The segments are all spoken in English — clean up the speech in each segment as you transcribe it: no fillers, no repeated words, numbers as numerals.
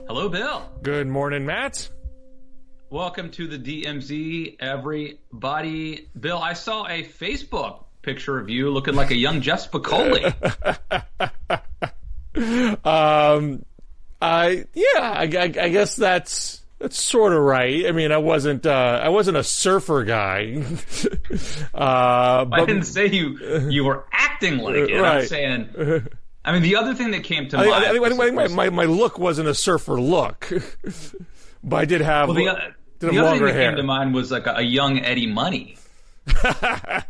Hello, Bill. Good morning, Matt. Welcome to the DMZ, everybody. Bill, I saw a Facebook picture of you looking like a young Jeff Spicoli. I guess that's sort of right. I mean, I wasn't a surfer guy. I didn't say you were acting like it. Right. I'm saying. I mean, the other thing that came to mind. I think my look wasn't a surfer look, but I did have. The other thing that came to mind was like a young Eddie Money.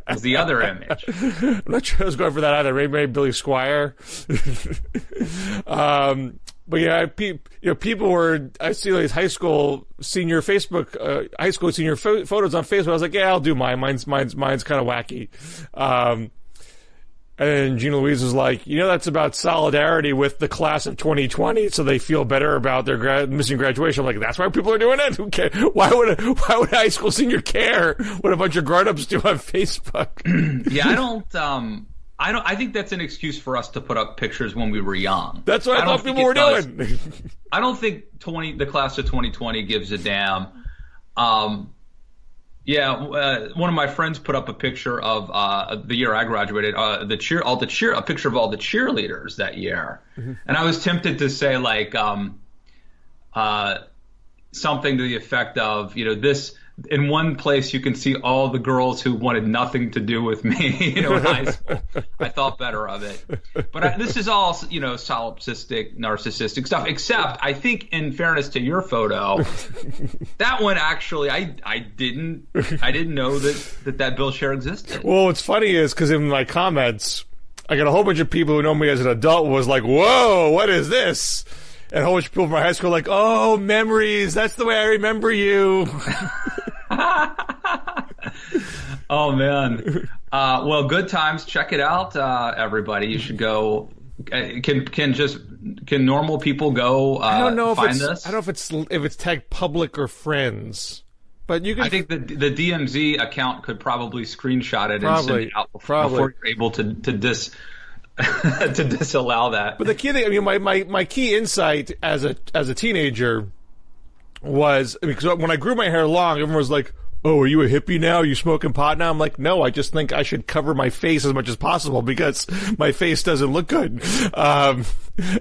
Was the other image. I'm not sure I was going for that either. Maybe Billy Squire. But yeah, people were. I see these high school senior photos on Facebook. I was like, yeah, I'll do mine. Mine's kind of wacky. And then Gina Louise was like, that's about solidarity with the class of 2020, so they feel better about their missing graduation. I'm like, that's why people are doing it? Who cares? Why would a high school senior care what a bunch of grown-ups do on Facebook? Yeah, I think that's an excuse for us to put up pictures when we were young. That's what I thought people were doing. I don't think the class of 2020 gives a damn. One of my friends put up a picture of the year I graduated, a picture of all the cheerleaders that year, and I was tempted to say like something to the effect of, this. In one place, you can see all the girls who wanted nothing to do with me, in high school. I thought better of it. But this is all, solipsistic, narcissistic stuff, except I think, in fairness to your photo, that one actually, I didn't know that Bill Scher existed. Well, what's funny is because in my comments, I got a whole bunch of people who know me as an adult was like, whoa, what is this? And a whole bunch of people from my high school like, oh, memories, that's the way I remember you. Oh, man. Well, good times. Check it out, everybody. You should go. Can normal people go I don't know find this? I don't know if it's tagged public or friends. But you can. I think the DMZ account could probably screenshot it and send it out before you're able to to disallow that. But the key thing, I mean, my key insight as a teenager was, because when I grew my hair long, everyone was like, oh, are you a hippie now? Are you smoking pot now? I'm like, no, I just think I should cover my face as much as possible because my face doesn't look good.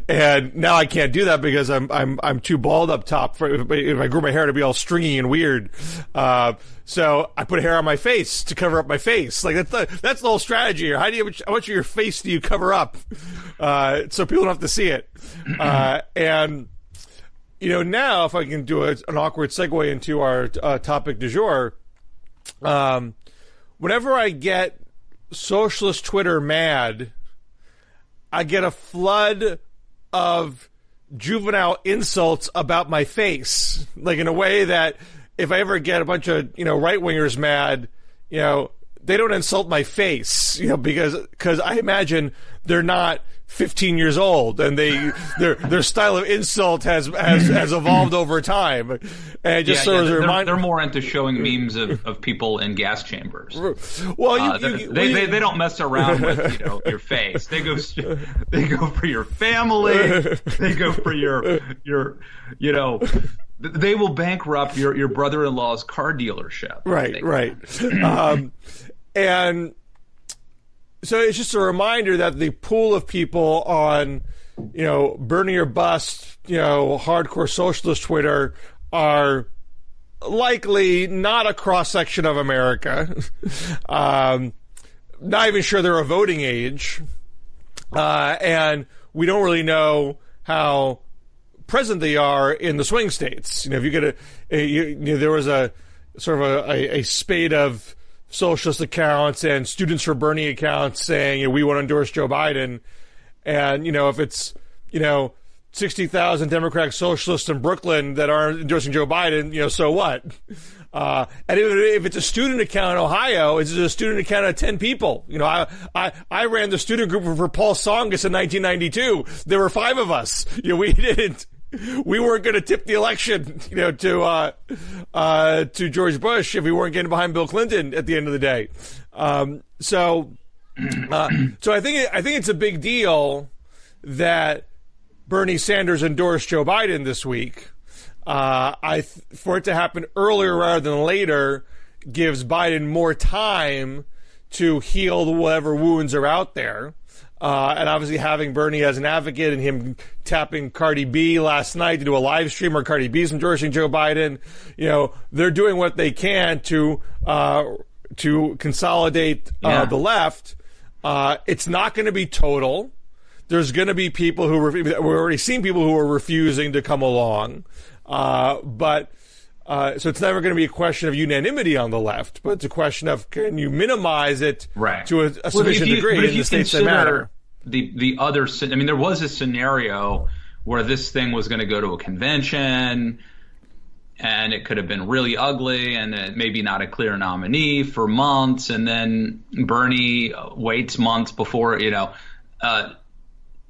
And now I can't do that because I'm too bald up top for if I grew my hair to be all stringy and weird. So I put hair on my face to cover up my face. Like that's the whole strategy here. How much of your face do you cover up? So people don't have to see it. And now if I can do an awkward segue into our topic du jour, whenever I get socialist Twitter mad, I get a flood of juvenile insults about my face, like in a way that if I ever get a bunch of right-wingers mad, they don't insult my face, because I imagine they're not 15 years old, and their style of insult has evolved over time, and it just serves a reminder. They're more into showing memes of people in gas chambers. Well, they don't mess around with your face. They go for your family. They go for your They will bankrupt your brother-in-law's car dealership. Right. And so it's just a reminder that the pool of people on, Bernie or bust, hardcore socialist Twitter are likely not a cross-section of America. Not even sure they're a voting age. And we don't really know how present they are in the swing states. If you get there was a sort of a spate of socialist accounts and Students for Bernie accounts saying, we want to endorse Joe Biden. And, if it's, 60,000 Democratic socialists in Brooklyn that aren't endorsing Joe Biden, so what? And if it's a student account in Ohio, it's a student account of 10 people. I ran the student group for Paul Tsongas in 1992. There were 5 of us. We weren't going to tip the election, to George Bush if we weren't getting behind Bill Clinton at the end of the day. So I think it's a big deal that Bernie Sanders endorsed Joe Biden this week, for it to happen earlier rather than later gives Biden more time to heal whatever wounds are out there. And obviously having Bernie as an advocate and him tapping Cardi B last night to do a live stream where Cardi B's endorsing Joe Biden, they're doing what they can to consolidate the left. It's not going to be total. There's going to be people we've already seen people who are refusing to come along. So it's never going to be a question of unanimity on the left, but it's a question of can you minimize it to a sufficient degree in the states that matter. The other, there was a scenario where this thing was going to go to a convention, and it could have been really ugly, and maybe not a clear nominee for months, and then Bernie waits months before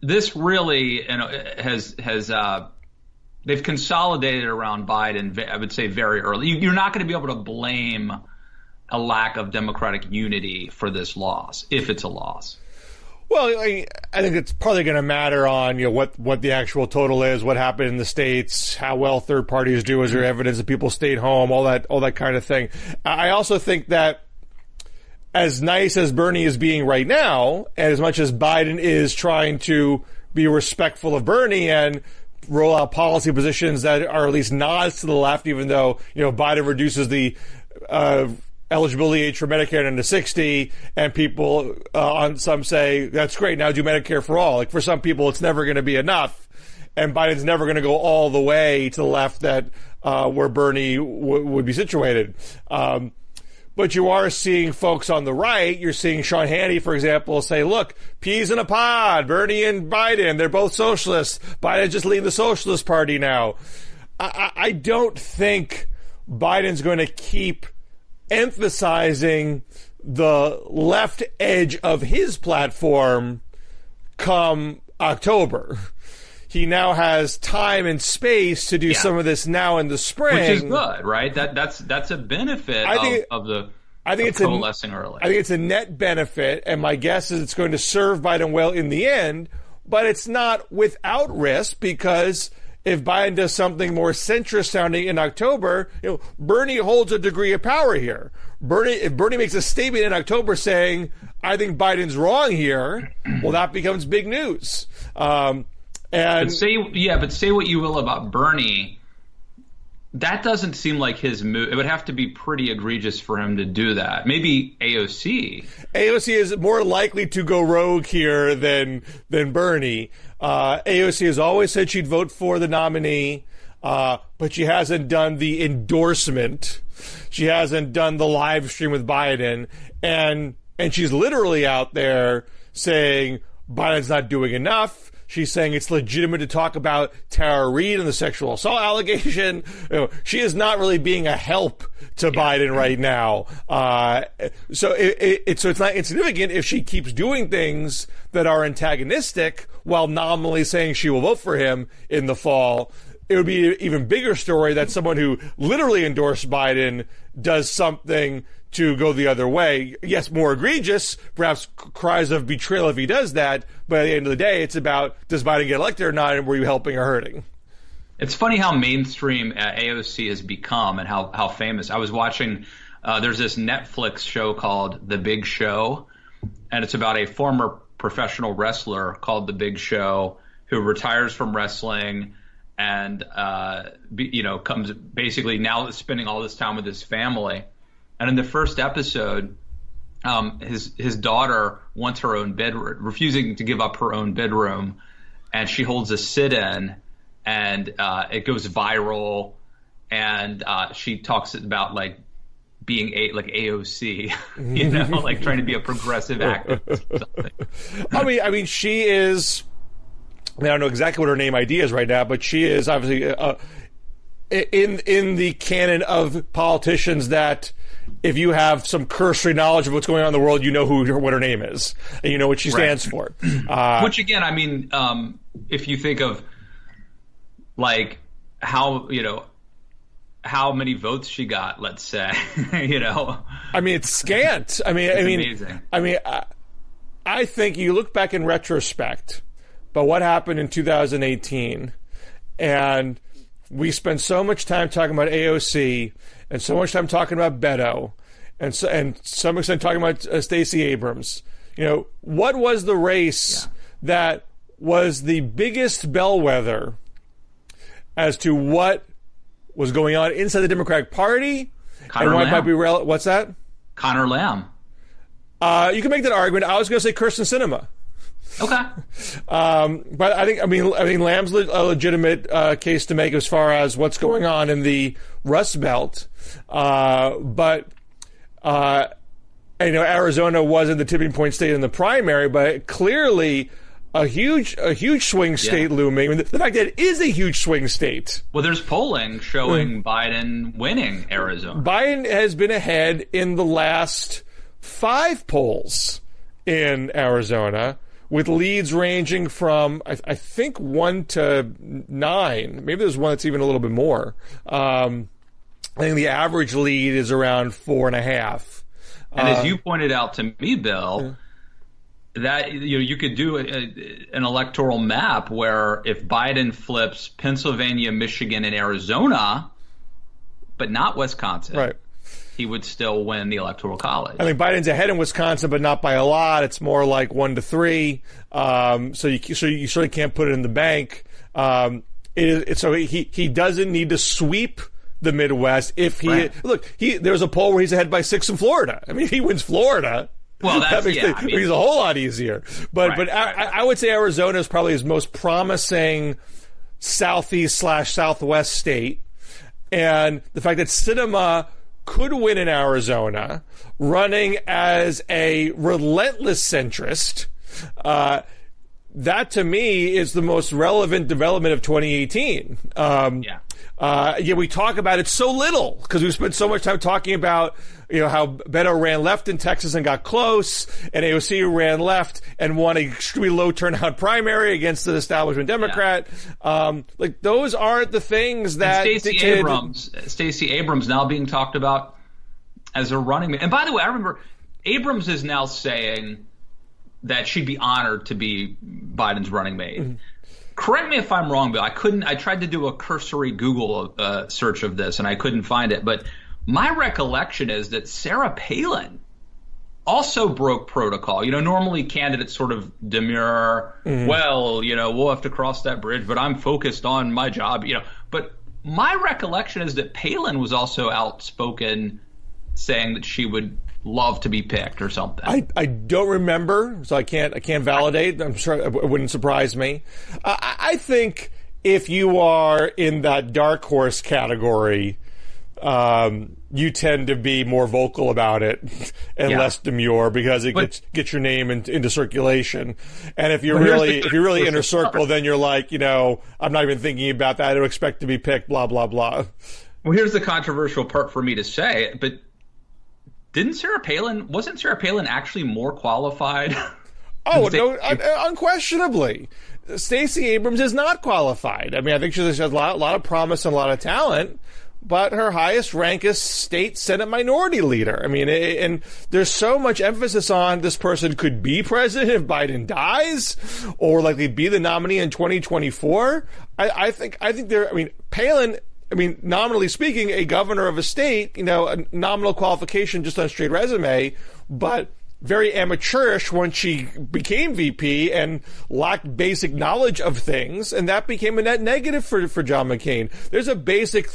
this really has they've consolidated around Biden, I would say, very early. You're not going to be able to blame a lack of Democratic unity for this loss, if it's a loss. Well, I think it's probably going to matter on what the actual total is, what happened in the states, how well third parties do, is there evidence that people stayed home, all that kind of thing. I also think that as nice as Bernie is being right now, and as much as Biden is trying to be respectful of Bernie and roll out policy positions that are at least nods to the left, even though Biden reduces the eligibility age for Medicare down to 60, and people on some say that's great, now do Medicare for all. Like, for some people, it's never going to be enough, and Biden's never going to go all the way to the left that where Bernie would be situated. But you are seeing folks on the right. You're seeing Sean Hannity, for example, say, look, peas in a pod, Bernie and Biden, they're both socialists. Biden's just leading the Socialist Party now. I don't think Biden's going to keep emphasizing the left edge of his platform come October. He now has time and space to do some of this now in the spring, which is good, right? That's a benefit of coalescing early. I think it's a net benefit, and my guess is it's going to serve Biden well in the end. But it's not without risk, because if Biden does something more centrist sounding in October, Bernie holds a degree of power here. If Bernie makes a statement in October saying, "I think Biden's wrong here," well, that becomes big news. But say what you will about Bernie, that doesn't seem like his move. It would have to be pretty egregious for him to do that. Maybe AOC. AOC is more likely to go rogue here than Bernie. AOC has always said she'd vote for the nominee, but she hasn't done the endorsement. She hasn't done the live stream with Biden, and she's literally out there saying Biden's not doing enough. She's saying it's legitimate to talk about Tara Reade and the sexual assault allegation. She is not really being a help to Biden right now. So it's not insignificant if she keeps doing things that are antagonistic while nominally saying she will vote for him in the fall. It would be an even bigger story that someone who literally endorsed Biden does something to go the other way. Yes, more egregious, perhaps cries of betrayal if he does that, but at the end of the day, it's about, does Biden get elected or not, and were you helping or hurting? It's funny how mainstream AOC has become and how famous. I was watching, there's this Netflix show called The Big Show, and it's about a former professional wrestler called The Big Show who retires from wrestling and, comes basically now spending all this time with his family. And in the first episode, his daughter wants her own bedroom, refusing to give up her own bedroom, and she holds a sit-in, and it goes viral, and she talks about like being like AOC, like trying to be a progressive activist or something. I mean, she is. I don't know exactly what her name ID is right now, but she is obviously in the canon of politicians that, if you have some cursory knowledge of what's going on in the world, you know what her name is, and you know what she stands for. Which again, I mean, if you think of like how many votes she got, let's say, I mean, it's scant. Amazing. I think you look back in retrospect, but what happened in 2018. And we spent so much time talking about AOC and so much time talking about Beto and some extent talking about Stacey Abrams. What was the race that was the biggest bellwether as to what was going on inside the Democratic Party? Conor Lamb. Might be what's that? Conor Lamb. You can make that argument. I was going to say Kirsten Sinema. Okay. But I think Lamb's a legitimate case to make as far as what's going on in the Rust Belt. But Arizona wasn't the tipping point state in the primary, but clearly a huge swing state looming. I mean, the fact that it is a huge swing state. Well, there's polling showing Biden winning Arizona. Biden has been ahead in the last 5 polls in Arizona, with leads ranging from, I think, 1 to 9. Maybe there's one that's even a little bit more. I think the average lead is around 4.5. And as you pointed out to me, Bill, that you could do an electoral map where if Biden flips Pennsylvania, Michigan, and Arizona, but not Wisconsin, right, he would still win the Electoral College. I think Biden's ahead in Wisconsin, but not by a lot. It's more like 1 to 3. So you sort of can't put it in the bank. So he doesn't need to sweep the Midwest if he there's a poll where he's ahead by 6 in Florida. I mean, he wins Florida. Well, that's makes a whole lot easier. But I would say Arizona is probably his most promising southeast/southwest state, and the fact that Sinema could win in Arizona, running as a relentless centrist, that to me is the most relevant development of 2018. We talk about it so little because we've spent so much time talking about how Beto ran left in Texas and got close, and AOC ran left and won an extremely low turnout primary against an establishment Democrat. Those aren't the things that Stacey Abrams now being talked about as a running mate. And by the way, I remember Abrams is now saying that she'd be honored to be Biden's running mate. Mm-hmm. Correct me if I'm wrong, Bill. I tried to do a cursory Google search of this, and I couldn't find it. But my recollection is that Sarah Palin also broke protocol. Normally candidates sort of demur. Mm-hmm. Well, we'll have to cross that bridge, but I'm focused on my job. But my recollection is that Palin was also outspoken, saying that she would love to be picked or something. I don't remember, so I can't validate. I'm sure it wouldn't surprise me. I think if you are in that dark horse category, you tend to be more vocal about it and less demure because it gets your name into circulation. And if you're really inner circle, then you're like, I'm not even thinking about that. I don't expect to be picked. Blah blah blah. Well, here's the controversial part for me to say, but. Wasn't Sarah Palin actually more qualified? Oh, no, unquestionably. Stacey Abrams is not qualified. I mean, I think she has a lot of promise and a lot of talent, but her highest rank is state Senate minority leader. I mean, and there's so much emphasis on this person could be president if Biden dies, or likely be the nominee in 2024. I think Palin. Nominally speaking, a governor of a state, a nominal qualification just on a straight resume, but very amateurish once she became VP and lacked basic knowledge of things, and that became a net negative for John McCain. There's a basic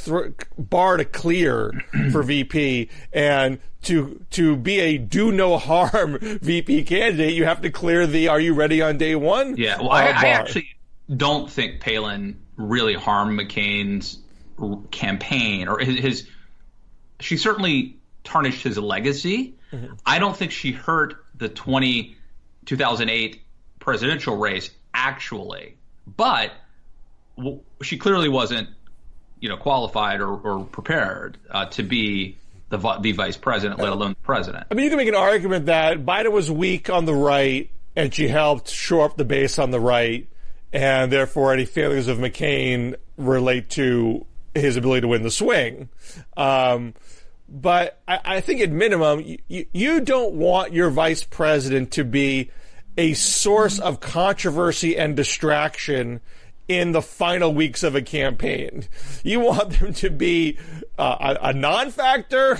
bar to clear for VP, and to be a do no harm VP candidate, you have to clear the "Are you ready on day one?" Yeah, well, I actually don't think Palin really harmed McCain's campaign or his. She certainly tarnished his legacy. Mm-hmm. I don't think she hurt the 2008 presidential race actually, but she clearly wasn't, qualified or prepared to be the vice president, let alone the president. I mean, you can make an argument that Biden was weak on the right, and she helped shore up the base on the right, and therefore any failures of McCain relate to his ability to win the swing. But I think at minimum, you don't want your vice president to be a source of controversy and distraction in the final weeks of a campaign. You want them to be a non-factor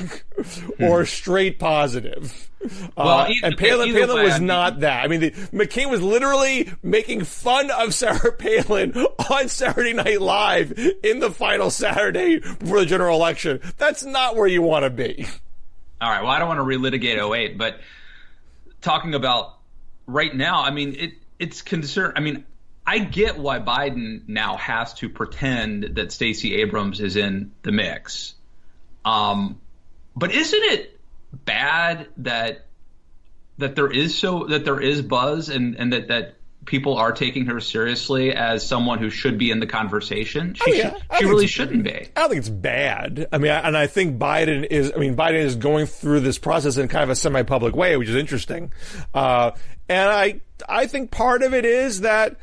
or straight positive. And Palin was not that. I mean, McCain was literally making fun of Sarah Palin on Saturday Night Live in the final Saturday before the general election. That's not where you want to be. All right. Well, I don't want to relitigate 08, but talking about right now, I mean, it's concern. I mean, I get why Biden now has to pretend that Stacey Abrams is in the mix. But isn't it bad that there is buzz and that people are taking her seriously as someone who should be in the conversation? She really shouldn't be. I don't think it's bad. I mean, and I think Biden is going through this process in kind of a semi-public way, which is interesting. And I think part of it is that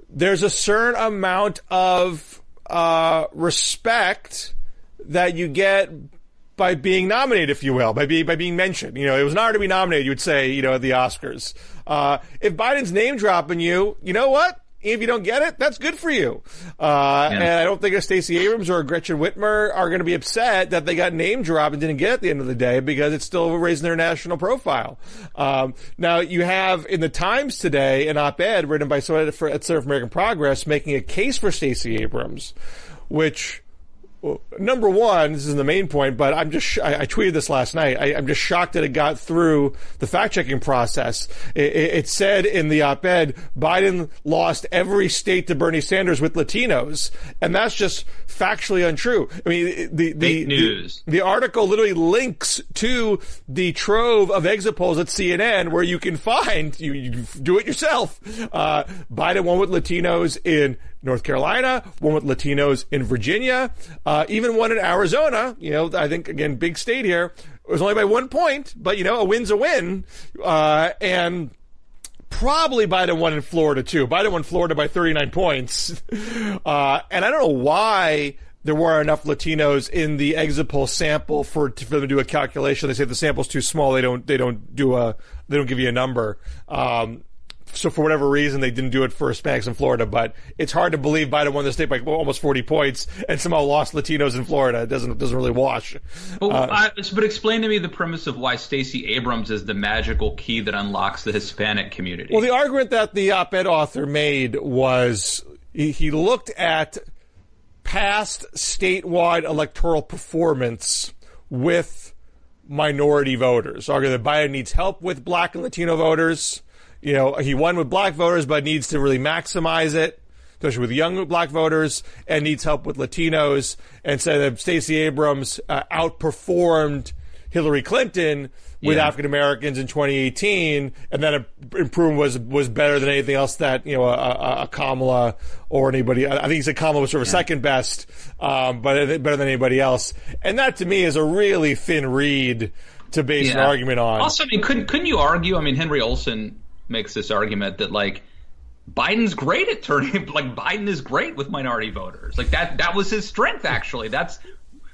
there's a certain amount of respect that you get by being nominated, if you will, by being mentioned. You know, it was an honor to be nominated, you would say, you know, at the Oscars. If Biden's name dropping you know what? If you don't get it, that's good for you. And I don't think a Stacey Abrams or a Gretchen Whitmer are going to be upset that they got name dropped and didn't get it at the end of the day, because it's still raising their national profile. Now, you have in the Times today an op-ed written by someone at Center for American Progress making a case for Stacey Abrams, which, number one, this is the main point, but I tweeted this last night. I'm just shocked that it got through the fact-checking process. It said in the op-ed, Biden lost every state to Bernie Sanders with Latinos, and that's just factually untrue. I mean, the article literally links to the trove of exit polls at CNN where you can find, you do it yourself. Biden won with Latinos in North Carolina, one with Latinos in Virginia, even one in Arizona. You know, I think, again, big state here. It was only by 1 point, but, you know, a win's a win. And probably Biden won in Florida, too. Biden won Florida by 39 points. And I don't know why there weren't enough Latinos in the exit poll sample for them to do a calculation. They say if the sample's too small, they don't give you a number. So for whatever reason, they didn't do it for Hispanics in Florida, but it's hard to believe Biden won the state by almost 40 points and somehow lost Latinos in Florida. It doesn't really wash. But explain to me the premise of why Stacey Abrams is the magical key that unlocks the Hispanic community. Well, the argument that the op-ed author made was he looked at past statewide electoral performance with minority voters, arguing that Biden needs help with Black and Latino voters. You know, he won with Black voters, but needs to really maximize it, especially with young Black voters, and needs help with Latinos. And said that Stacey Abrams outperformed Hillary Clinton with African Americans in 2018, and that improvement was better than anything else that, you know, a Kamala or anybody. I think he said Kamala was sort of second best, but better than anybody else. And that to me is a really thin read to base an argument on. Also, I mean, couldn't you argue? I mean, Henry Olsen makes this argument that, like, Biden's great at turning, like, Biden is great with minority voters. Like, that was his strength, actually.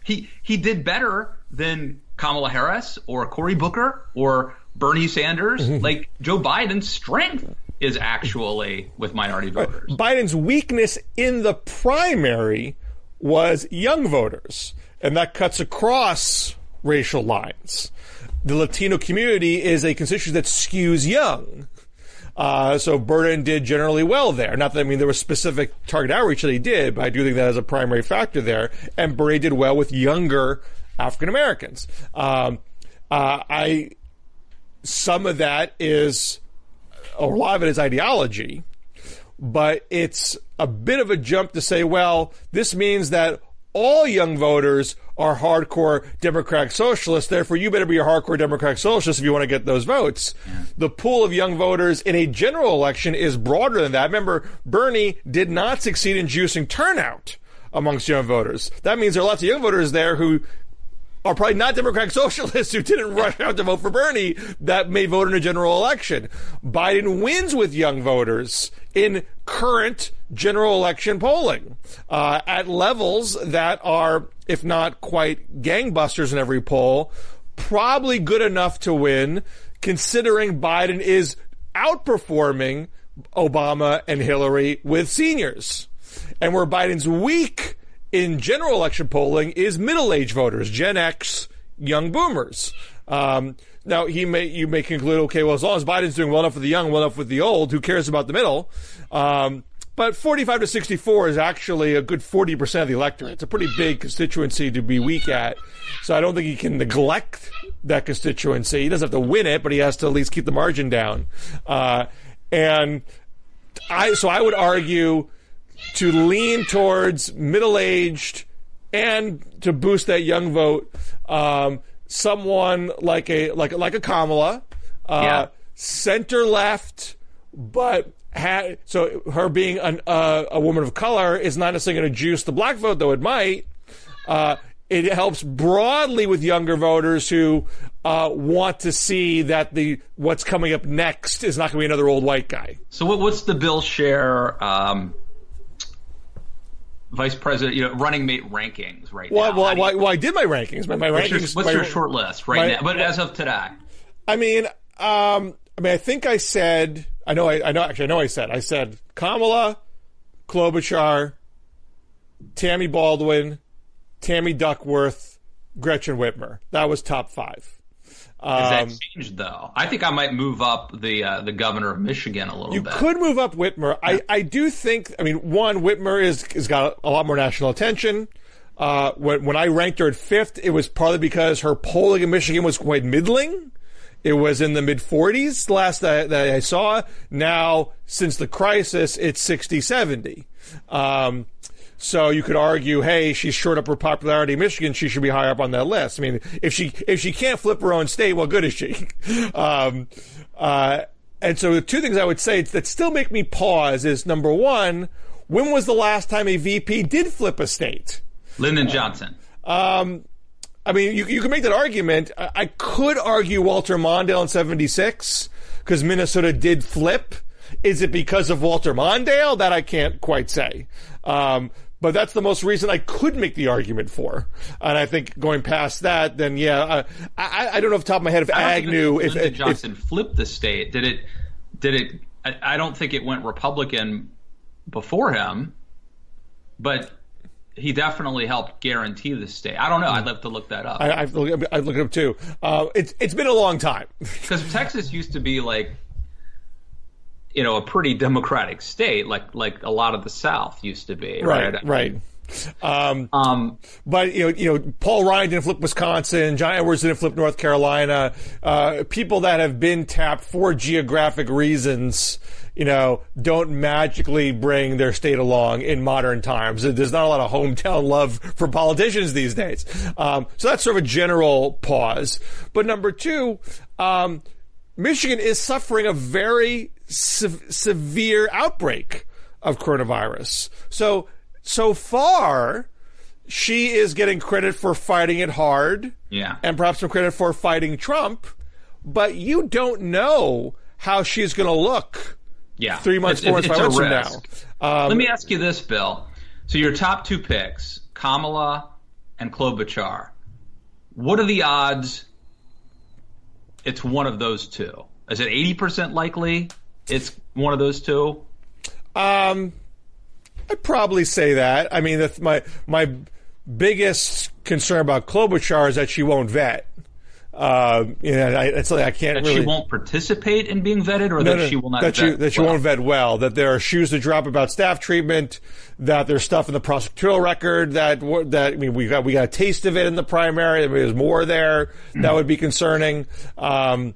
He did better than Kamala Harris or Cory Booker or Bernie Sanders. Like, Joe Biden's strength is actually with minority voters. Biden's weakness in the primary was young voters, and that cuts across racial lines. The Latino community is a constituency that skews young. So Burden did generally well there. Not that, I mean, there was specific target outreach that he did, but I do think that is a primary factor there. And Burden did well with younger African Americans. Some of that is, or a lot of it is ideology, but it's a bit of a jump to say, well, this means that all young voters are hardcore Democratic socialists, therefore you better be a hardcore Democratic socialist if you want to get those votes. Yeah. The pool of young voters in a general election is broader than that. Remember, Bernie did not succeed in juicing turnout amongst young voters. That means there are lots of young voters there who are probably not Democratic socialists who didn't rush out to vote for Bernie that may vote in a general election. Biden wins with young voters in current general election polling at levels that are, if not quite gangbusters in every poll, probably good enough to win, considering Biden is outperforming Obama and Hillary with seniors. And where Biden's weak in general election polling is middle-aged voters, Gen X, young boomers. Now, you may conclude, okay, well, as long as Biden's doing well enough with the young, well enough with the old, who cares about the middle? But 45 to 64 is actually a good 40% of the electorate. It's a pretty big constituency to be weak at. So I don't think he can neglect that constituency. He doesn't have to win it, but he has to at least keep the margin down. So I would argue to lean towards middle-aged and to boost that young vote, someone like a Kamala, center left, but so her being a woman of color is not necessarily going to juice the black vote, though it might. It helps broadly with younger voters who want to see that what's coming up next is not going to be another old white guy. So what's the Bill Scher vice president, running mate rankings right now? Well, I did my rankings. My rankings. What's your short list now? But as of today, I think I said. I said Kamala, Klobuchar, Tammy Baldwin, Tammy Duckworth, Gretchen Whitmer. That was top 5. Has that changed, though? I think I might move up the governor of Michigan a little bit. You could move up Whitmer. I do think, one, Whitmer has got a lot more national attention. When I ranked her at 5th, it was partly because her polling in Michigan was quite middling. It was in the mid-40s last that I saw. Now, since the crisis, it's 60, 70. So you could argue, hey, she's short up her popularity in Michigan. She should be higher up on that list. If she can't flip her own state, well, good is she? And so the two things I would say that still make me pause is, number one, when was the last time a VP did flip a state? Lyndon Johnson. You can make that argument. I could argue Walter Mondale in 76 because Minnesota did flip. Is it because of Walter Mondale? That I can't quite say. But that's the most recent I could make the argument for. And I think going past that, then I don't know off the top of my head if Agnew, if Johnson flipped the state, did it? I don't think it went Republican before him, but he definitely helped guarantee the state. I don't know. I'd have to look that up. I've looked it up too. It's been a long time because Texas used to be like, a pretty democratic state, like a lot of the South used to be. Right. But Paul Ryan didn't flip Wisconsin. John Edwards didn't flip North Carolina. People that have been tapped for geographic reasons, don't magically bring their state along in modern times. There's not a lot of hometown love for politicians these days. So that's sort of a general pause. But number two, Michigan is suffering a very severe outbreak of coronavirus. So far, she is getting credit for fighting it hard. Yeah. And perhaps some credit for fighting Trump. But you don't know how she's going to look 3 months, 4 months, 5 months from now. Let me ask you this, Bill. So your top 2 picks, Kamala and Klobuchar. What are the odds it's one of those two? Is it 80% likely it's one of those two? I'd probably say that. That's my biggest concern about Klobuchar is that she won't vet. It's like I can't that really. She won't participate in being vetted, or that she will not. That she won't vet well. That there are shoes to drop about staff treatment. That there's stuff in the prosecutorial record we got a taste of it in the primary. There's more there that would be concerning. In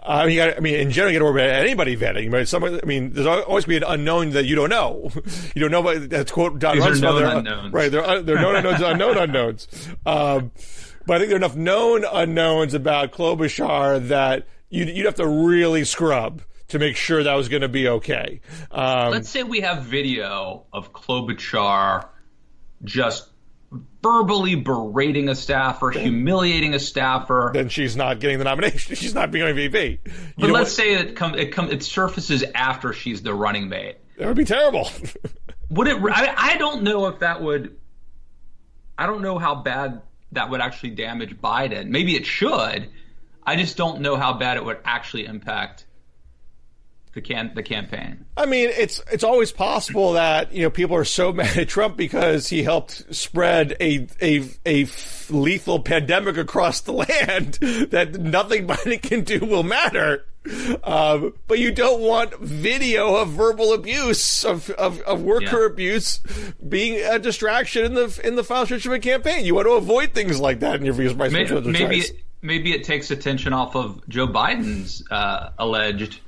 general, you got to worry about anybody vetting. There's always be an unknown that you don't know. You don't know, but that's quote Don Rumsfeld. Unknowns. Right, they're known unknowns, unknown unknowns. But I think there are enough known unknowns about Klobuchar that you'd have to really scrub to make sure that was going to be okay. Let's say we have video of Klobuchar just verbally berating a staffer, humiliating a staffer. Then she's not getting the nomination. She's not being a VP. But let's say it surfaces after she's the running mate. That would be terrible. Would it? I don't know if that would. I don't know how bad that would actually damage Biden. Maybe it should. I just don't know how bad it would actually impact the campaign. I mean, it's always possible that people are so mad at Trump because he helped spread a lethal pandemic across the land that nothing Biden can do will matter. But you don't want video of verbal abuse of worker abuse being a distraction in the final stretch of a campaign. You want to avoid things like that in your views. Maybe it takes attention off of Joe Biden's alleged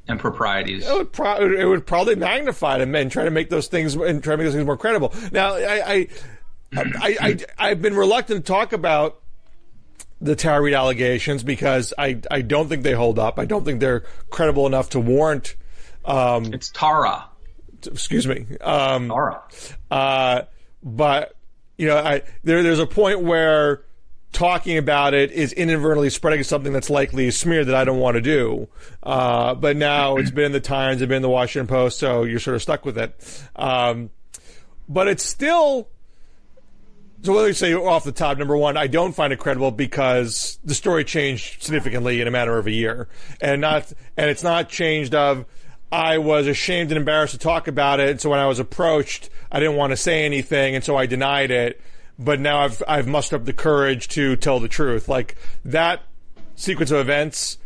improprieties. It would probably magnify them and try to make those things more credible. Now, I've been reluctant to talk about the Tara Reade allegations because I don't think they hold up. I don't think they're credible enough to warrant. It's Tara. Excuse me. Tara. But there's a point where talking about it is inadvertently spreading something that's likely a smear that I don't want to do. But now it's been in the Times, it's been in the Washington Post, so you're sort of stuck with it. But it's still. So let me say off the top, number one, I don't find it credible because the story changed significantly in a matter of a year, and it's not changed of I was ashamed and embarrassed to talk about it, and so when I was approached, I didn't want to say anything, and so I denied it. But now I've mustered up the courage to tell the truth. Like that sequence of events,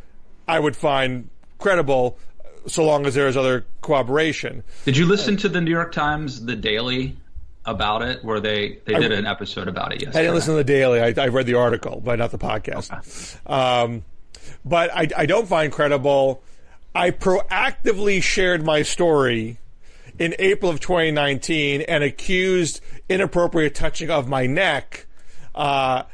I would find credible, so long as there is other corroboration. Did you listen to the New York Times, The Daily, about it, where they did an episode about it yesterday? I didn't listen to The Daily. I read the article, but not the podcast. Okay. But I don't find credible. I proactively shared my story in April of 2019 and accused inappropriate touching of my neck. But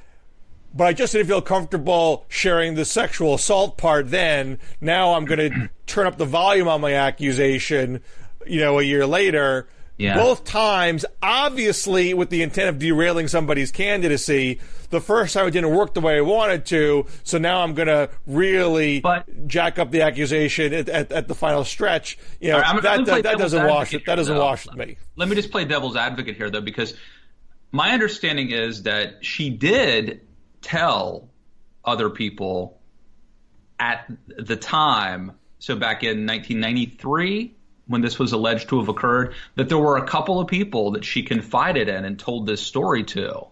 I just didn't feel comfortable sharing the sexual assault part then. Now I'm going to turn up the volume on my accusation, a year later. Yeah. Both times, obviously, with the intent of derailing somebody's candidacy. The first time it didn't work the way I wanted to, so now I'm going to really jack up the accusation at the final stretch. That doesn't wash it. That doesn't wash with me. Let me just play devil's advocate here, though, because my understanding is that she did tell other people at the time, so back in 1993, when this was alleged to have occurred, that there were a couple of people that she confided in and told this story to.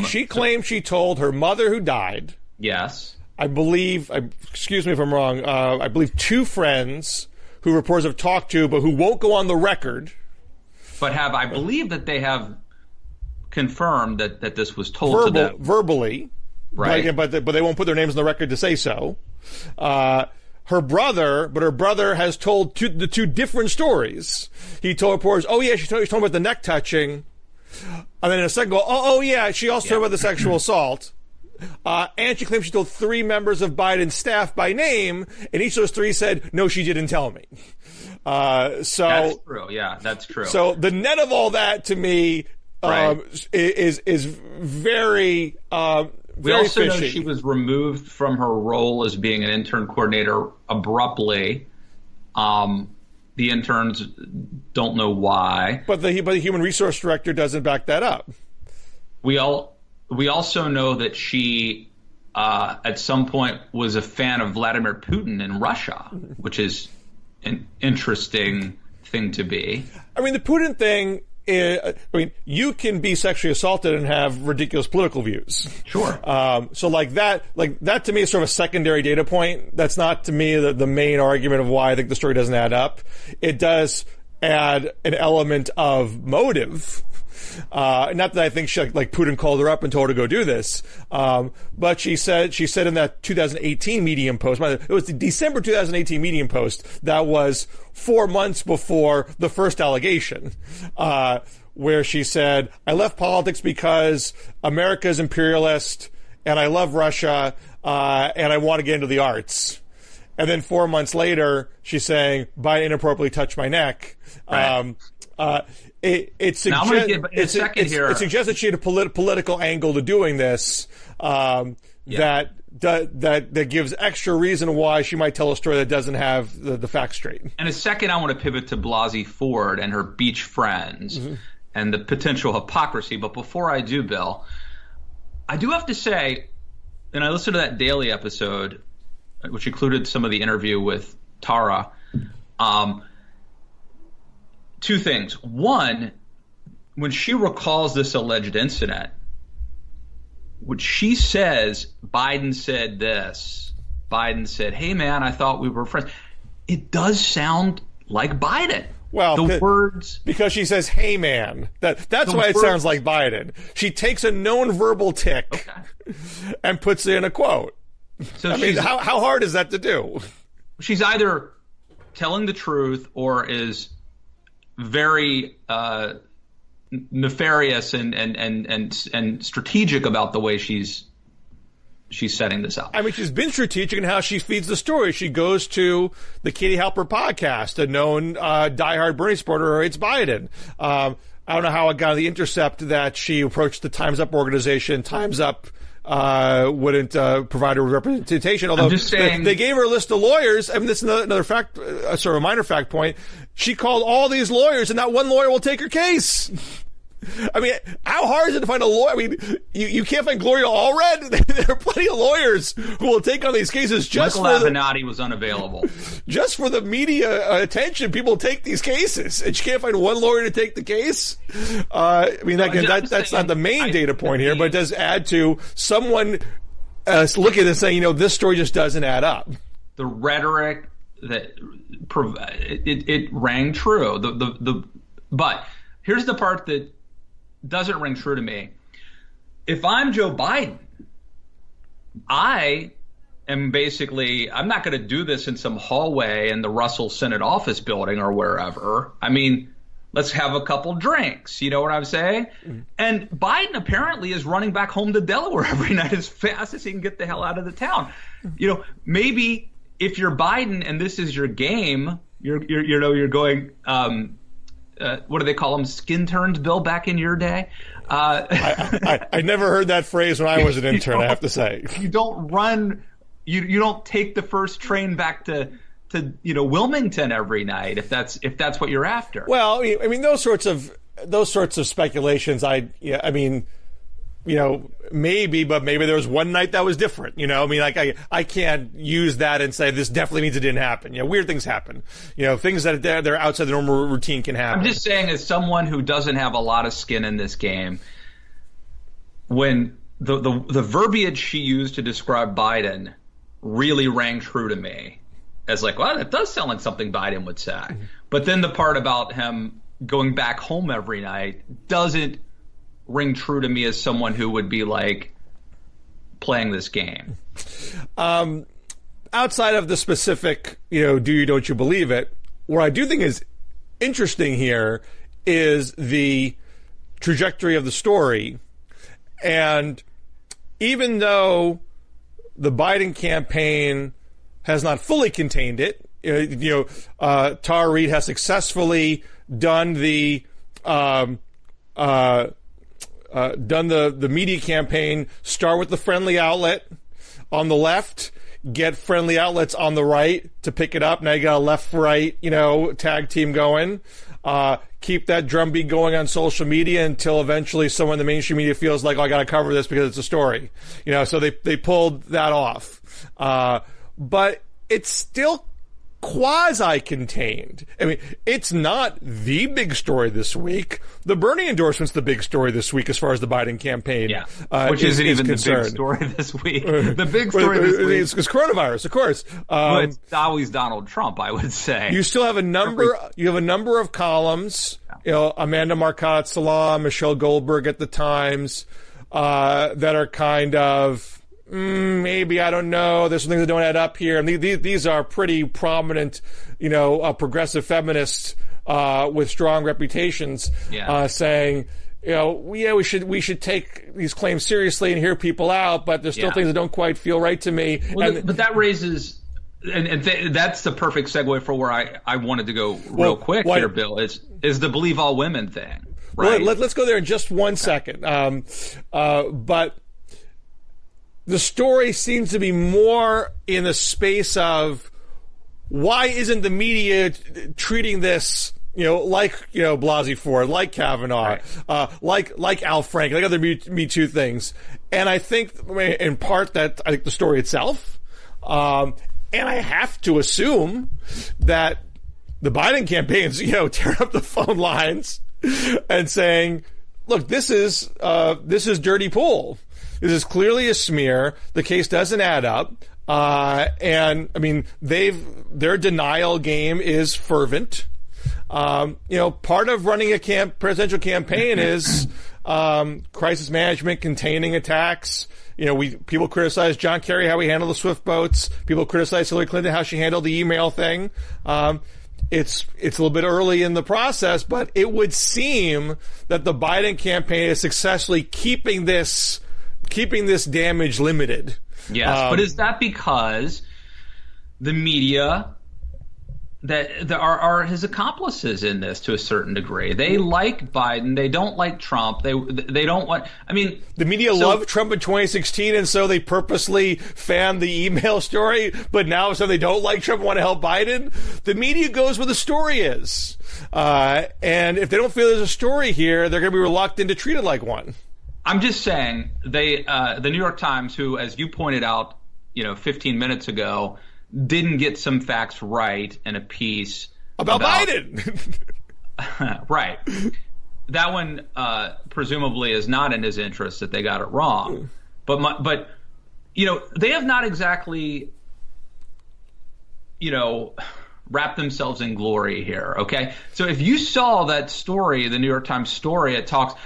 She claimed she told her mother who died. Yes. I believe, excuse me if I'm wrong, I believe 2 friends who reporters have talked to, but who won't go on the record. But I believe that they have confirmed that this was told to them. Verbally. Right. But they won't put their names on the record to say so. Her brother has told the 2 different stories. He told reporters, oh yeah, she's talking about the neck touching. And then in a second go, oh yeah, she also talked about the sexual assault. And she claims she told 3 members of Biden's staff by name, and each of those 3 said, no, she didn't tell me. So that's true. Yeah, that's true. So the net of all that to me is very we also know she was removed from her role as being an intern coordinator abruptly. The interns don't know why. But the human resource director doesn't back that up. We also know that she at some point was a fan of Vladimir Putin in Russia, which is an interesting thing to be. I mean, the Putin thing. You can be sexually assaulted and have ridiculous political views. Sure. So like that to me is sort of a secondary data point. That's not to me the main argument of why I think the story doesn't add up. It does add an element of motive. Not that I think like Putin called her up and told her to go do this. But she said in that 2018 Medium post, it was the December 2018 Medium post that was 4 months before the first allegation, where she said, I left politics because America's imperialist and I love Russia, and I want to get into the arts. And then 4 months later, she's saying, Biden inappropriately touched my neck. Right. It suggests that she had a political angle to doing this that gives extra reason why she might tell a story that doesn't have the facts straight. And a second, I want to pivot to Blasey Ford and her beach friends and the potential hypocrisy. But before I do, Bill, I do have to say, and I listened to that Daily episode, which included some of the interview with Tara. Two things. One, when she recalls this alleged incident, when she says Biden said this, Biden said, "Hey man, I thought we were friends," it does sound like Biden. Well, the words, because she says, "Hey man," that's why it sounds like Biden. She takes a known verbal tick and puts it in a quote. So I mean, how hard is that to do? She's either telling the truth or is very nefarious and strategic about the way she's setting this up. I mean, she's been strategic in how she feeds the story. She goes to the Katie Halper podcast, a known diehard Bernie supporter. It's Biden. I don't know how it got the Intercept that she approached the Time's Up organization. Time's Up wouldn't provide her with representation. Although they gave her a list of lawyers. I mean, this is another fact, sort of a minor fact point. She called all these lawyers, and not one lawyer will take her case. I mean, how hard is it to find a lawyer? I mean, you can't find Gloria Allred. There are plenty of lawyers who will take on these cases just Michael Avenatti was unavailable. Just for the media attention, people take these cases, and you can't find one lawyer to take the case. I mean, that's not the main data point here, but it does add to someone looking at this saying, this story just doesn't add up. The rhetoric that it rang true. But here's the part that doesn't ring true to me. If I'm Joe Biden, I'm not going to do this in some hallway in the Russell Senate office building or wherever. I mean, let's have a couple drinks. You know what I'm saying? Mm-hmm. And Biden apparently is running back home to Delaware every night as fast as he can get the hell out of the town. Mm-hmm. Maybe if you're Biden and this is your game, you're going, what do they call them? Skin turns, Bill, back in your day? I never heard that phrase when I was an intern, I have to say. You don't run, you don't take the first train back to Wilmington every night if that's what you're after. Well, I mean those sorts of speculations. Maybe, but maybe there was one night that was different. I mean, like I can't use that and say this definitely means it didn't happen. Weird things happen. Things that they're outside the normal routine can happen. I'm just saying, as someone who doesn't have a lot of skin in this game, when the verbiage she used to describe Biden really rang true to me, as like, well, that does sound like something Biden would say. Mm-hmm. But then the part about him going back home every night doesn't ring true to me as someone who would be like playing this game. Outside of the specific, do you, don't you believe it? What I do think is interesting here is the trajectory of the story. And even though the Biden campaign has not fully contained it, Tara Reade has successfully done the media campaign, start with the friendly outlet on the left, get friendly outlets on the right to pick it up. Now you got a left-right, tag team going. Keep that drumbeat going on social media until eventually someone in the mainstream media feels like, I got to cover this because it's a story. So they pulled that off. But it's still quasi-contained. I mean, it's not the big story this week. The Bernie endorsement's the big story this week as far as the Biden campaign. Yeah, which isn't even concerned. The big story this week. The big story this week is coronavirus, of course. But it's always Donald Trump, I would say. You still have a number. You have a number of columns. Amanda Marcotte Salam, Michelle Goldberg at the Times, that are kind of. Maybe, I don't know. There's some things that don't add up here. And these are pretty prominent, progressive feminists with strong reputations saying, we should take these claims seriously and hear people out, but there's still things that don't quite feel right to me. Well, but that raises, that's the perfect segue for where I wanted to go real quick here, Bill, is the believe all women thing. Right? Well, let's go there in just one second. But the story seems to be more in the space of why isn't the media treating this, like, Blasey Ford, like Kavanaugh, right. like Al Franken, like other Me Too things. And I think in part that I think the story itself, And I have to assume that the Biden campaign's, tearing up the phone lines and saying, look, this is dirty pool. This is clearly a smear. The case doesn't add up. And I mean, their denial game is fervent. Part of running a presidential campaign is crisis management, containing attacks. People criticize John Kerry how he handled the Swift boats. People criticize Hillary Clinton how she handled the email thing. It's a little bit early in the process, but it would seem that the Biden campaign is successfully keeping this damage limited. Yes, but is that because the media that are his accomplices in this to a certain degree? They like Biden. They don't like Trump. They don't want. I mean, the media loved Trump in 2016, and so they purposely fanned the email story. But now, so they don't like Trump and want to help Biden. The media goes where the story is, and if they don't feel there's a story here, they're going to be reluctant to treat it like one. I'm just saying the New York Times, who, as you pointed out, 15 minutes ago, didn't get some facts right in a piece about Biden. Right. That one presumably is not in his interest that they got it wrong. But they have not exactly wrap themselves in glory here, okay? So if you saw that story, the New York Times story,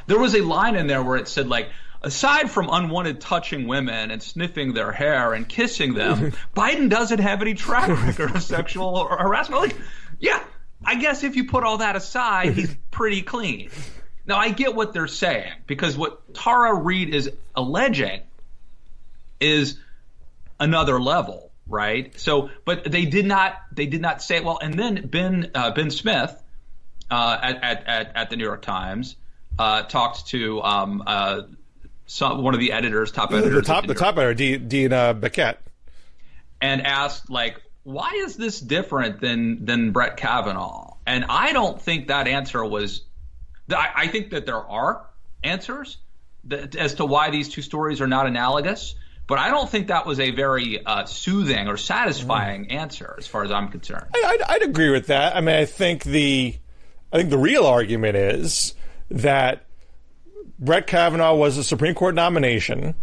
there was a line in there where it said, like, aside from unwanted touching women and sniffing their hair and kissing them, Biden doesn't have any track record of sexual harassment. Like, yeah, I guess if you put all that aside, he's pretty clean. Now, I get what they're saying, because what Tara Reade is alleging is another level. Right. So, but they did not say it well. And then Ben Smith at the New York Times talked to one of the editors, top editors, the top editor, Dean Beckett, and asked, like, why is this different than Brett Kavanaugh? And I don't think that answer was. I think that there are answers as to why these two stories are not analogous. But I don't think that was a very soothing or satisfying answer, as far as I'm concerned. I'd agree with that. I mean, I think the real argument is that Brett Kavanaugh was a Supreme Court nomination.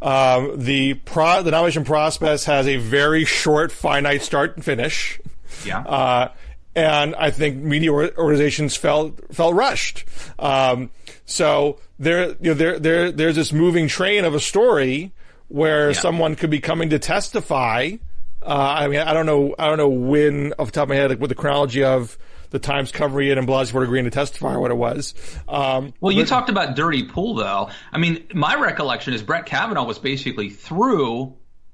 The nomination process has a very short, finite start and finish. Yeah. And I think media organizations felt rushed. So there's this moving train of a story where someone could be coming to testify. I mean, I don't know when, off the top of my head, like, what the chronology of the Times covering it and Blasey Ford agreeing to testify or what it was. You talked about dirty pool, though. I mean, my recollection is Brett Kavanaugh was basically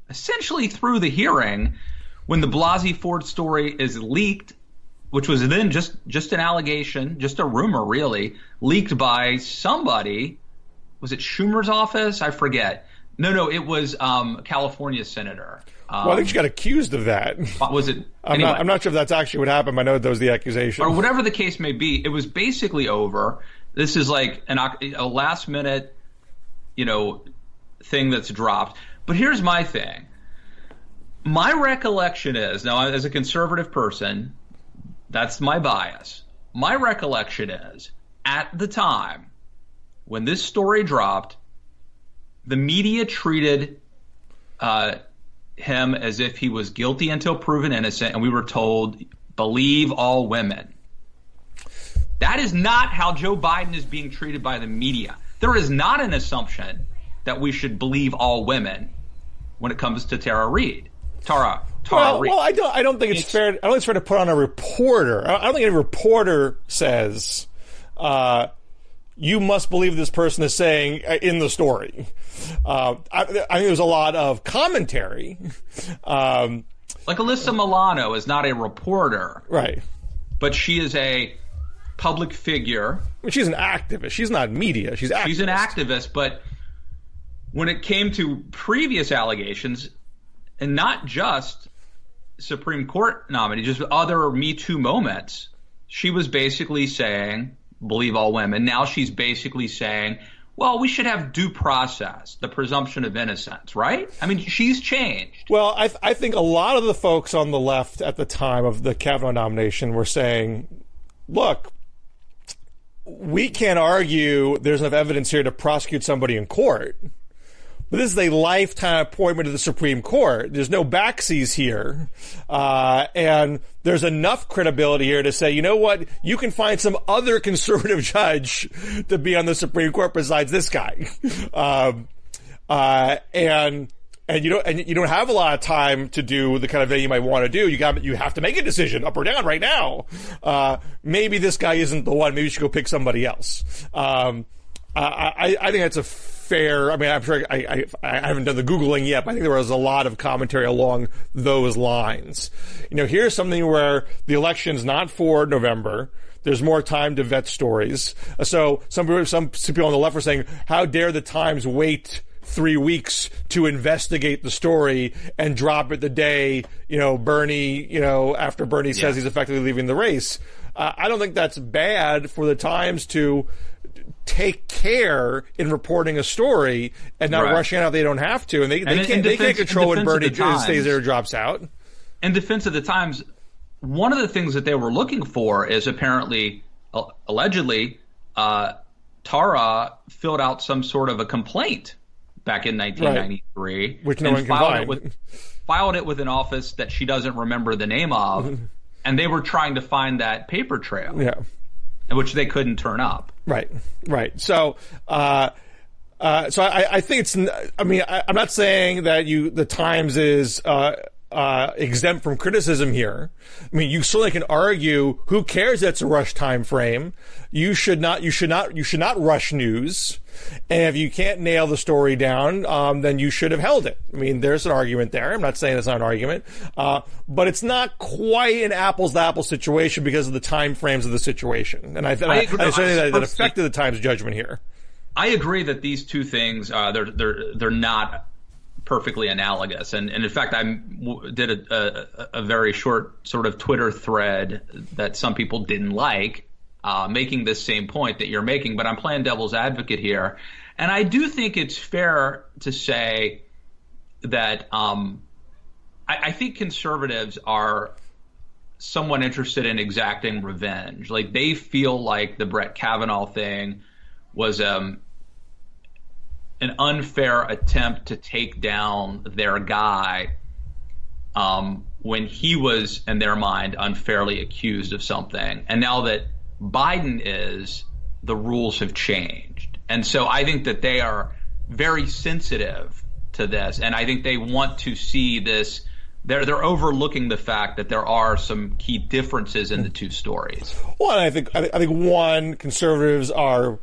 essentially through the hearing when the Blasey Ford story is leaked, which was then just an allegation, just a rumor, really, leaked by somebody. Was it Schumer's office? I forget. No, it was California senator. Well, I think she got accused of that. Was it? Anyway. I'm not sure if that's actually what happened. I know that was the accusation. Or whatever the case may be, it was basically over. This is like a last minute, thing that's dropped. But here's my thing. My recollection is, now as a conservative person, that's my bias. My recollection is, at the time when this story dropped, the media treated him as if he was guilty until proven innocent, and we were told, believe all women. That is not how Joe Biden is being treated by the media. There is not an assumption that we should believe all women when it comes to Tara Reade. Tara Reade. Well, I don't think it's fair. I don't think it's fair to put on a reporter. I don't think any reporter says, you must believe this person is saying in the story. I think there's a lot of commentary. Like Alyssa Milano is not a reporter. Right. But she is a public figure. Well, she's an activist. She's not media. She's activist. She's an activist. But when it came to previous allegations, and not just Supreme Court nominee, just other Me Too moments, she was basically saying, believe all women. Now she's basically saying, well, we should have due process, the presumption of innocence, right? I mean, she's changed. Well, I think a lot of the folks on the left at the time of the Kavanaugh nomination were saying, look, we can't argue there's enough evidence here to prosecute somebody in court. But this is a lifetime appointment to the Supreme Court. There's no backsies here. And there's enough credibility here to say, you know what? You can find some other conservative judge to be on the Supreme Court besides this guy. And you don't have a lot of time to do the kind of thing you might want to do. You have to make a decision up or down right now. Maybe this guy isn't the one. Maybe you should go pick somebody else. I think that's a fair. I mean, I'm sure I haven't done the Googling yet, but I think there was a lot of commentary along those lines. You know, here's something where the election's not for November. There's more time to vet stories. So some people on the left were saying, how dare the Times wait 3 weeks to investigate the story and drop it the day, Bernie, after Bernie says he's effectively leaving the race. I don't think that's bad for the Times to take care in reporting a story and not rushing out if they don't have to. And they can't control when Bernie stays there or drops out. In defense of the Times, one of the things that they were looking for is apparently, allegedly, Tara filled out some sort of a complaint back in 1993. Which no one can find. Filed it with an office that she doesn't remember the name of. And they were trying to find that paper trail. Yeah. Which they couldn't turn up. Right. So, I think it's. I mean, I'm not saying that the Times is exempt from criticism here. I mean, you certainly can argue. Who cares? That's a rush time frame. You should not rush news. And if you can't nail the story down, then you should have held it. I mean, there's an argument there. I'm not saying it's not an argument, but it's not quite an apples to apples situation because of the time frames of the situation. And I think that affected the Times judgment here. I agree that these two things they're not perfectly analogous. And in fact, I did a very short sort of Twitter thread that some people didn't like. Making this same point that you're making, but I'm playing devil's advocate here. And I do think it's fair to say that I think conservatives are somewhat interested in exacting revenge. Like, they feel like the Brett Kavanaugh thing was an unfair attempt to take down their guy when he was, in their mind, unfairly accused of something. And now that Biden is, the rules have changed. And so I think that they are very sensitive to this, and I think they want to see this. They're overlooking the fact that there are some key differences in the two stories. Well, I think one, conservatives are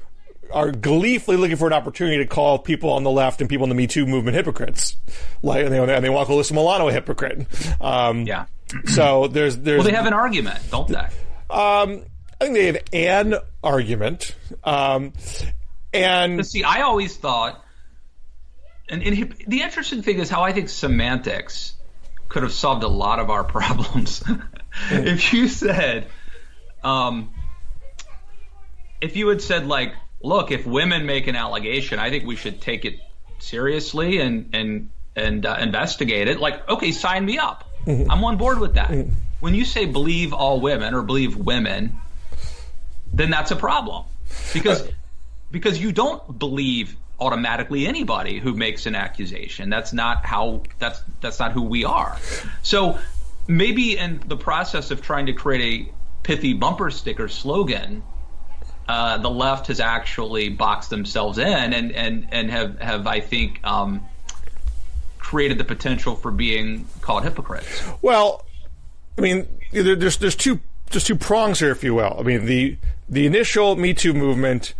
gleefully looking for an opportunity to call people on the left and people in the Me Too movement hypocrites, and they want to call Alyssa Milano a hypocrite. Yeah. So there's well, they have an argument, don't they? I think they have an argument. And see, I always thought, and the interesting thing is how I think semantics could have solved a lot of our problems. If you said, if you had said, like, look, if women make an allegation, I think we should take it seriously and investigate it. Like, okay, sign me up. I'm on board with that. When you say believe all women or believe women, then that's a problem, because you don't believe automatically anybody who makes an accusation. That's not who we are. So maybe in the process of trying to create a pithy bumper sticker slogan, the left has actually boxed themselves in and have I think created the potential for being called hypocrites. Well, I mean, there's two prongs here, if you will. I mean, the initial Me Too movement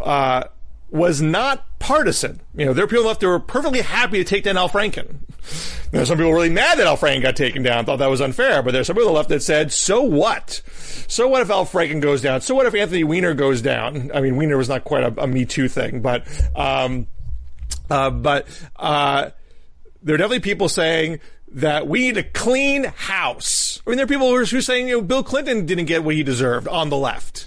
was not partisan. There are people left that were perfectly happy to take down Al Franken. Some people were really mad that Al Franken got taken down, thought that was unfair. But there's some people left that said, so what? So what if Al Franken goes down? So what if Anthony Weiner goes down? I mean, Weiner was not quite a Me Too thing, but there are definitely people saying that we need a clean house. I mean, there are people who are saying, Bill Clinton didn't get what he deserved on the left.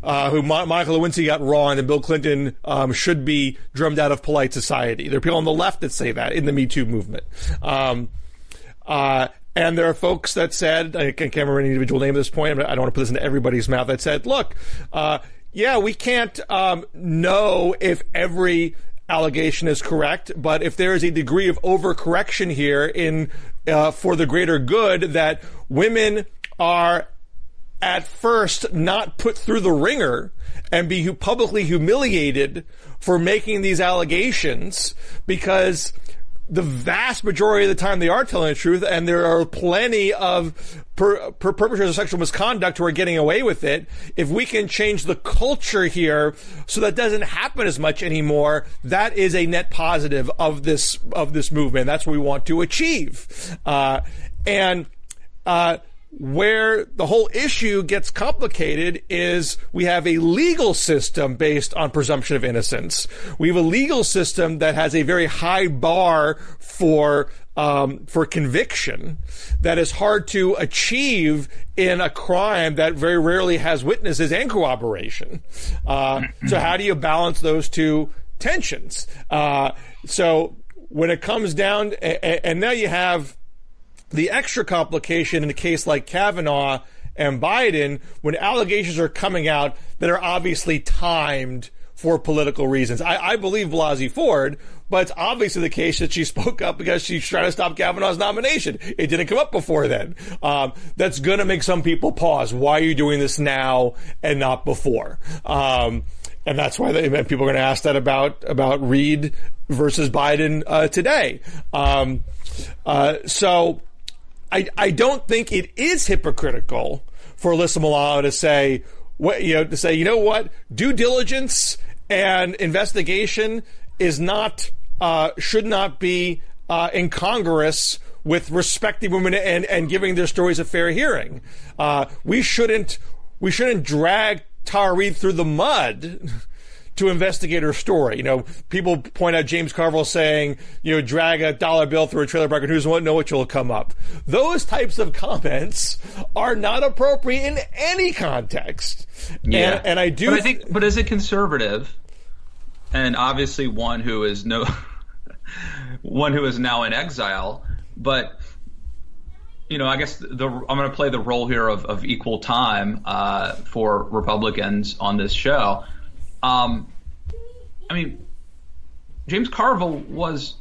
who Monica Lewinsky got wrong, and Bill Clinton should be drummed out of polite society. There are people on the left that say that in the Me Too movement. And there are folks that said, I can't remember any individual name at this point, I don't want to put this into everybody's mouth, that said, look, we can't know if every allegation is correct, but if there is a degree of overcorrection here for the greater good, that women are at first not put through the ringer and be publicly humiliated for making these allegations, because the vast majority of the time they are telling the truth, and there are plenty of perpetrators of sexual misconduct who are getting away with it. If we can change the culture here so that doesn't happen as much anymore, that is a net positive of this movement. That's what we want to achieve. Where the whole issue gets complicated is we have a legal system based on presumption of innocence. We have a legal system that has a very high bar for conviction that is hard to achieve in a crime that very rarely has witnesses and corroboration. So how do you balance those two tensions? So when it comes down, and now you have the extra complication in a case like Kavanaugh and Biden, when allegations are coming out that are obviously timed for political reasons. I believe Blasey Ford, but it's obviously the case that she spoke up because she's trying to stop Kavanaugh's nomination. It didn't come up before then. That's going to make some people pause. Why are you doing this now and not before? And that's why people are going to ask that about Reade versus Biden today. So I don't think it is hypocritical for Alyssa Milano to say, you know what, due diligence and investigation is not, should not be incongruous with respecting women and giving their stories a fair hearing. We shouldn't drag Tara Reade through the mud to investigate her story. People point out James Carville saying, drag a dollar bill through a trailer park and who's won't know what will come up. Those types of comments are not appropriate in any context. Yeah. And I do. But as a conservative, and obviously one who is now in exile, but I guess I'm going to play the role here of equal time for Republicans on this show. James Carville was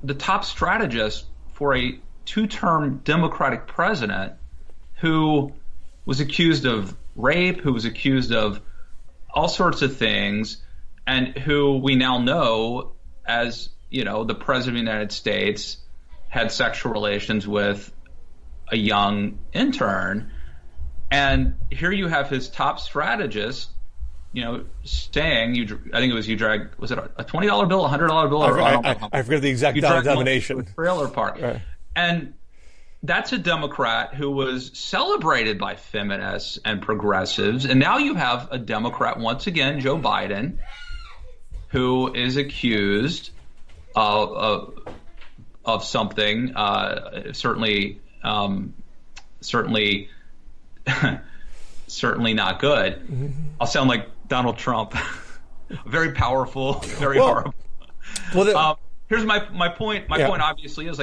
the top strategist for a two-term Democratic president who was accused of rape, who was accused of all sorts of things, and who we now know as, the president of the United States had sexual relations with a young intern. And here you have his top strategist, saying, I think it was you dragged, was it a $20 bill, a $100 bill? I forget the exact denomination. Trailer park. Right. And that's a Democrat who was celebrated by feminists and progressives. And now you have a Democrat, once again, Joe Biden, who is accused of something, certainly not good. Mm-hmm. I'll sound like Donald Trump. Very powerful, very horrible. Well, here's my point. My point obviously is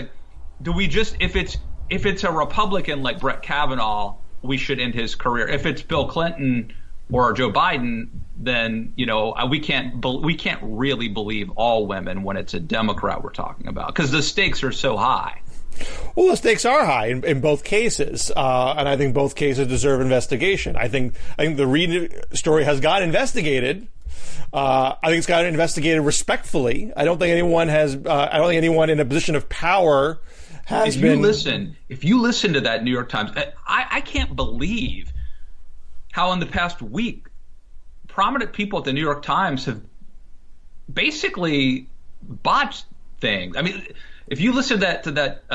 do we just, if it's a Republican like Brett Kavanaugh, we should end his career. If it's Bill Clinton or Joe Biden, then we can't really believe all women when it's a Democrat we're talking about, because the stakes are so high. Well, the stakes are high in both cases, and I think both cases deserve investigation. I think the Reade story has got investigated. I think it's got investigated respectfully. I don't think anyone in a position of power has been. If you listen to that New York Times, I can't believe how in the past week prominent people at the New York Times have basically botched things. If you listen to that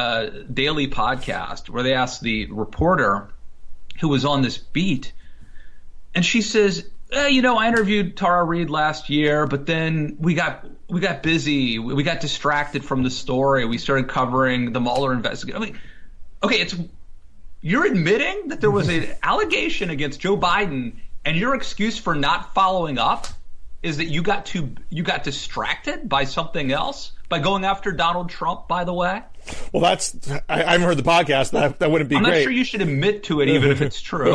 daily podcast where they asked the reporter who was on this beat, and she says, I interviewed Tara Reade last year, but then we got busy, we got distracted from the story, we started covering the Mueller investigation. Okay, you're admitting that there was an allegation against Joe Biden And your excuse for not following up is that you got distracted by something else, by going after Donald Trump, by the way? Well, I haven't heard the podcast. That wouldn't be great. I'm not sure you should admit to it, even if it's true.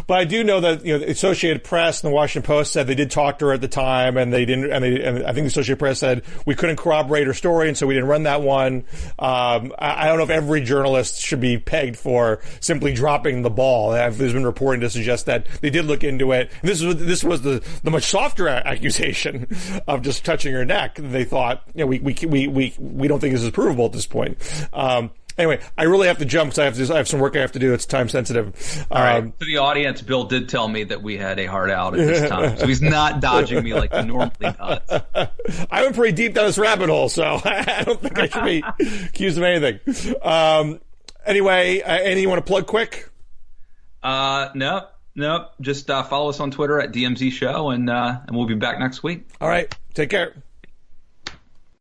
But I do know that the Associated Press and the Washington Post said they did talk to her at the time, and they didn't. And I think the Associated Press said we couldn't corroborate her story, and so we didn't run that one. I don't know if every journalist should be pegged for simply dropping the ball. There's been reporting to suggest that they did look into it. And this was the much softer accusation of just touching her neck. They thought, we don't think this is provable at this point. Anyway, I really have to jump because I have some work I have to do. It's time sensitive. All right. For the audience, Bill did tell me that we had a hard out at this time, so he's not dodging me like he normally does. I went pretty deep down this rabbit hole, so I don't think I should be accused of anything. Anyway, anything you want to plug quick? No. Just follow us on Twitter at DMZ Show, and we'll be back next week. All right. Take care.